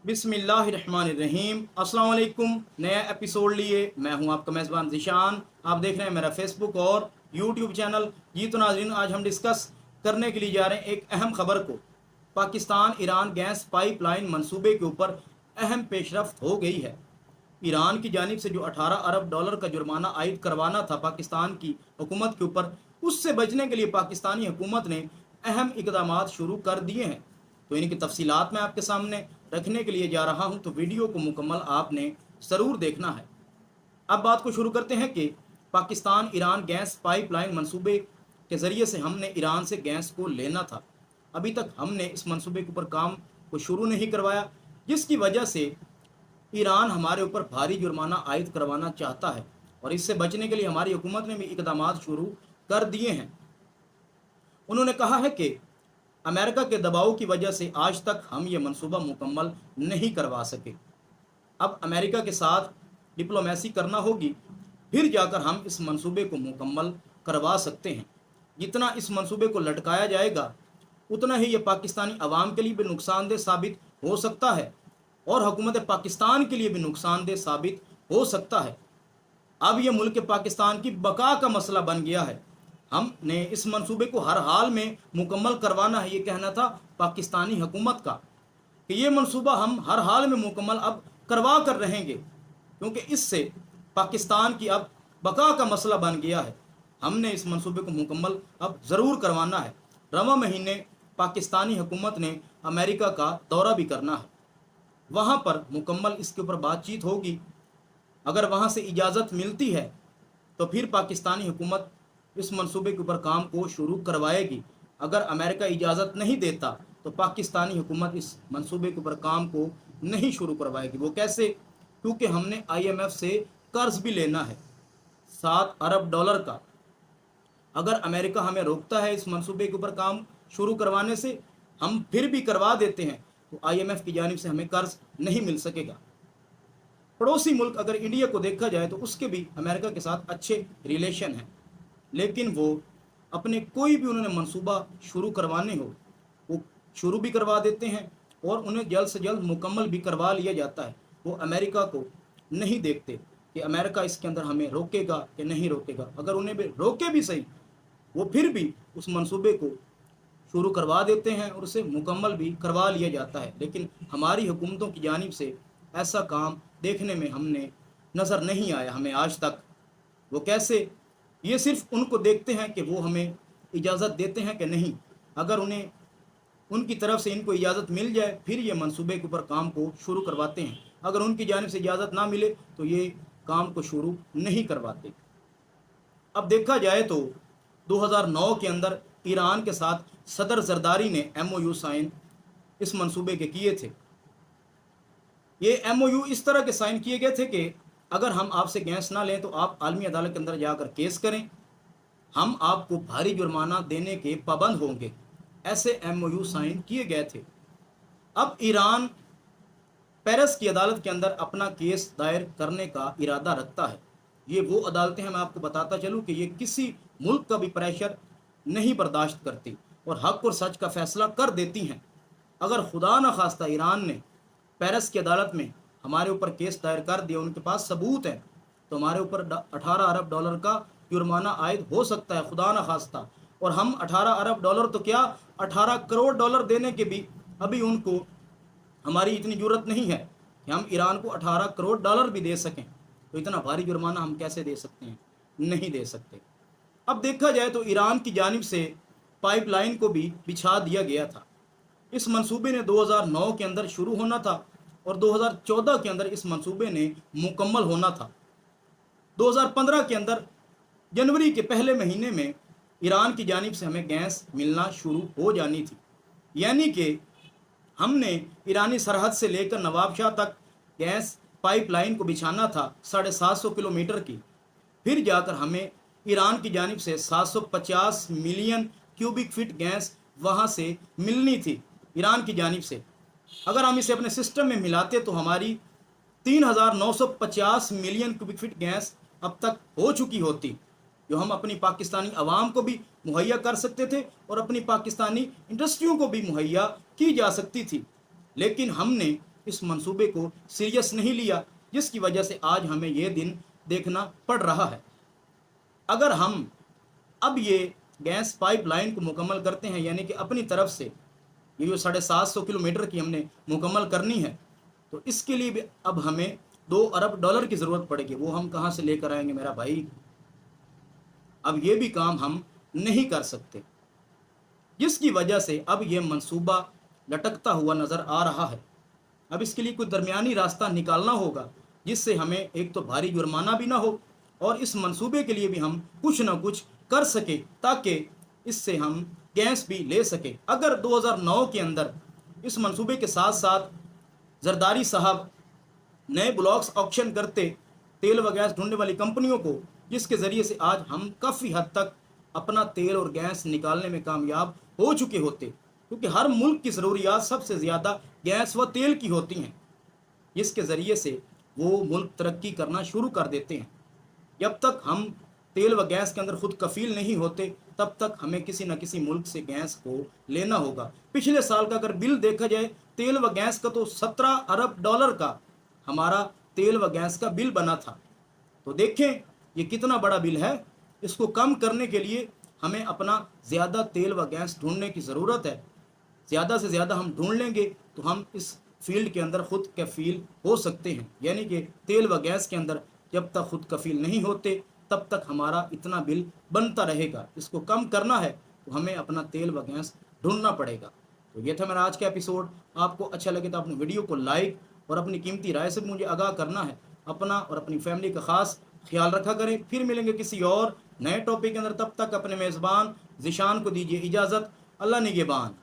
बिस्मिल्लाहिर्रहमानिर्रहीम। अस्सलाम वालेकुम। नया एपिसोड लिए मैं हूं आपका मेज़बान ज़िशान। आप देख रहे हैं मेरा फेसबुक और यूट्यूब चैनल। जी तो नाज़रीन, आज हम डिस्कस करने के लिए जा रहे हैं एक अहम खबर को। पाकिस्तान ईरान गैस पाइपलाइन मंसूबे के ऊपर अहम पेशरफ्त हो गई है। ईरान की जानिब से जो 18 अरब डॉलर का जुर्माना आयद करवाना था पाकिस्तान की हुकूमत के ऊपर, उससे बचने के लिए पाकिस्तानी हुकूमत ने अहम इकदामात शुरू कर दिए हैं। तो इनकी तफसीलात मैं आपके सामने रखने के लिए जा रहा हूं, तो वीडियो को मुकम्मल आपने ज़रूर देखना है। अब बात को शुरू करते हैं कि पाकिस्तान ईरान गैस पाइपलाइन मंसूबे के ज़रिए से हमने ईरान से गैस को लेना था। अभी तक हमने इस मंसूबे के ऊपर काम को शुरू नहीं करवाया, जिसकी वजह से ईरान हमारे ऊपर भारी जुर्माना आयद करवाना चाहता है और इससे बचने के लिए हमारी हुकूमत ने भी इकदामात शुरू कर दिए हैं। उन्होंने कहा है कि अमेरिका के दबाव की वजह से आज तक हम ये मंसूबा मुकम्मल नहीं करवा सके। अब अमेरिका के साथ डिप्लोमेसी करना होगी, फिर जाकर हम इस मंसूबे को मुकम्मल करवा सकते हैं। जितना इस मंसूबे को लटकाया जाएगा, उतना ही ये पाकिस्तानी अवाम के लिए भी नुकसानदेह साबित हो सकता है और हुकूमत पाकिस्तान के लिए भी नुकसानदेह साबित हो सकता है। अब यह मुल्क पाकिस्तान की बका का मसला बन गया है। हमने इस मंसूबे को हर हाल में मुकम्मल करवाना है, ये कहना था पाकिस्तानी हुकूमत का कि ये मंसूबा हम हर हाल में मुकम्मल अब करवा कर रहेंगे, क्योंकि इससे पाकिस्तान की अब बका का मसला बन गया है। हमने इस मंसूबे को मुकम्मल अब ज़रूर करवाना है। रवां महीने पाकिस्तानी हुकूमत ने अमेरिका का दौरा भी करना है, वहाँ पर मुकम्मल इसके ऊपर बातचीत होगी। अगर वहाँ से इजाज़त मिलती है तो फिर पाकिस्तानी हुकूमत इस मंसूबे के ऊपर काम को शुरू करवाएगी। अगर अमेरिका इजाज़त नहीं देता तो पाकिस्तानी हुकूमत इस मंसूबे के ऊपर काम को नहीं शुरू करवाएगी। वो कैसे? क्योंकि हमने IMF से कर्ज भी लेना है 7 अरब डॉलर का। अगर अमेरिका हमें रोकता है इस मंसूबे के ऊपर काम शुरू करवाने से, हम फिर भी करवा देते हैं, तो IMF की जानिब से हमें कर्ज नहीं मिल सकेगा। पड़ोसी मुल्क अगर इंडिया को देखा जाए तो उसके भी अमेरिका के साथ अच्छे रिलेशन हैं, लेकिन वो अपने कोई भी उन्होंने मंसूबा शुरू करवाने हो वो शुरू भी करवा देते हैं और उन्हें जल्द से जल्द मुकम्मल भी करवा लिया जाता है। वो अमेरिका को नहीं देखते कि अमेरिका इसके अंदर हमें रोकेगा कि नहीं रोकेगा। अगर उन्हें भी रोके भी सही, वो फिर भी उस मंसूबे को शुरू करवा देते हैं और उसे मुकम्मल भी करवा लिया जाता है। लेकिन हमारी हुकूमतों की जानिब से ऐसा काम देखने में हमने नज़र नहीं आया हमें आज तक। वो कैसे? ये सिर्फ उनको देखते हैं कि वो हमें इजाज़त देते हैं कि नहीं। अगर उन्हें उनकी तरफ से इनको इजाज़त मिल जाए, फिर ये मंसूबे के ऊपर काम को शुरू करवाते हैं। अगर उनकी जानिब से इजाज़त ना मिले तो ये काम को शुरू नहीं करवाते। अब देखा जाए तो 2009 के अंदर ईरान के साथ सदर जरदारी ने MOU साइन इस मंसूबे के किए थे। ये MOU इस तरह के साइन किए गए थे कि अगर हम आपसे गैस ना लें तो आप आलमी अदालत के अंदर जाकर केस करें, हम आपको भारी जुर्माना देने के पाबंद होंगे। ऐसे MOU साइन किए गए थे। अब ईरान पेरिस की अदालत के अंदर अपना केस दायर करने का इरादा रखता है। ये वो अदालतें हैं, मैं आपको बताता चलूँ कि ये किसी मुल्क का भी प्रेशर नहीं बर्दाश्त करती और हक और सच का फैसला कर देती हैं। अगर खुदा न खास्ता ईरान ने पेरिस की अदालत में हमारे ऊपर केस दायर कर दिया, उनके पास सबूत है, तो हमारे ऊपर 18 अरब डॉलर का जुर्माना आयद हो सकता है, खुदा न खास्ता। और हम 18 अरब डॉलर तो क्या, 18 करोड़ डॉलर देने के भी अभी उनको हमारी इतनी ज़रूरत नहीं है कि हम ईरान को 18 करोड़ डॉलर भी दे सकें। तो इतना भारी जुर्माना हम कैसे दे सकते हैं? नहीं दे सकते। अब देखा जाए तो ईरान की जानिब से पाइपलाइन को भी बिछा दिया गया था। इस मंसूबे ने 2009 के अंदर शुरू होना था और 2014 के अंदर इस मंसूबे ने मुकम्मल होना था। 2015 के अंदर जनवरी के पहले महीने में ईरान की जानिब से हमें गैस मिलना शुरू हो जानी थी। यानी कि हमने ईरानी सरहद से लेकर नवाबशाह तक गैस पाइपलाइन को बिछाना था 750 किलोमीटर की। फिर जाकर हमें ईरान की जानिब से 750 मिलियन क्यूबिक फीट गैस वहाँ से मिलनी थी ईरान की जानिब से। अगर हम इसे अपने सिस्टम में मिलाते तो हमारी 3950 मिलियन क्यूबिक फीट गैस अब तक हो चुकी होती, जो हम अपनी पाकिस्तानी अवाम को भी मुहैया कर सकते थे और अपनी पाकिस्तानी इंडस्ट्रियों को भी मुहैया की जा सकती थी। लेकिन हमने इस मंसूबे को सीरियस नहीं लिया, जिसकी वजह से आज हमें ये दिन देखना पड़ रहा है। अगर हम अब ये गैस पाइपलाइन को मुकम्मल करते हैं, यानी कि अपनी तरफ से ये जो 750 किलोमीटर की हमने मुकम्मल करनी है, तो इसके लिए भी अब हमें $2 अरब की ज़रूरत पड़ेगी। वो हम कहाँ से लेकर आएंगे मेरा भाई? अब ये भी काम हम नहीं कर सकते, जिसकी वजह से अब ये मंसूबा लटकता हुआ नज़र आ रहा है। अब इसके लिए कोई दरमियानी रास्ता निकालना होगा, जिससे हमें एक तो भारी जुर्माना भी ना हो और इस मंसूबे के लिए भी हम कुछ ना कुछ कर सके, ताकि इससे हम गैस भी ले सके। अगर 2009 के अंदर इस मंसूबे के साथ साथ जरदारी साहब नए ब्लॉक्स ऑक्शन करते तेल व गैस ढूंढने वाली कंपनियों को, जिसके ज़रिए से आज हम काफ़ी हद तक अपना तेल और गैस निकालने में कामयाब हो चुके होते, क्योंकि हर मुल्क की ज़रूरियात सबसे ज़्यादा गैस व तेल की होती हैं, जिसके ज़रिए से वो मुल्क तरक्की करना शुरू कर देते हैं। जब तक हम तेल व गैस के अंदर खुद कफ़ील नहीं होते, तब तक हमें किसी न किसी मुल्क से गैस को लेना होगा। पिछले साल का अगर बिल देखा जाए तेल व गैस का, तो $17 अरब का हमारा तेल व गैस का बिल बना था। तो देखें ये कितना बड़ा बिल है। इसको कम करने के लिए हमें अपना ज़्यादा तेल व गैस ढूंढने की ज़रूरत है। ज़्यादा से ज़्यादा हम ढूंढ लेंगे तो हम इस फील्ड के अंदर खुद कफ़ील हो सकते हैं, यानी कि तेल व गैस के अंदर जब तक खुद कफ़ील नहीं होते, तब तक हमारा इतना बिल बनता रहेगा। इसको कम करना है तो हमें अपना तेल व गैस ढूंढना पड़ेगा। तो ये था मेरा आज का एपिसोड। आपको अच्छा लगे तो अपने वीडियो को लाइक और अपनी कीमती राय से मुझे आगाह करना है। अपना और अपनी फैमिली का ख़ास ख्याल रखा करें। फिर मिलेंगे किसी और नए टॉपिक के अंदर, तब तक अपने मेज़बान ज़िशान को दीजिए इजाज़त। अल्लाह निगहबान।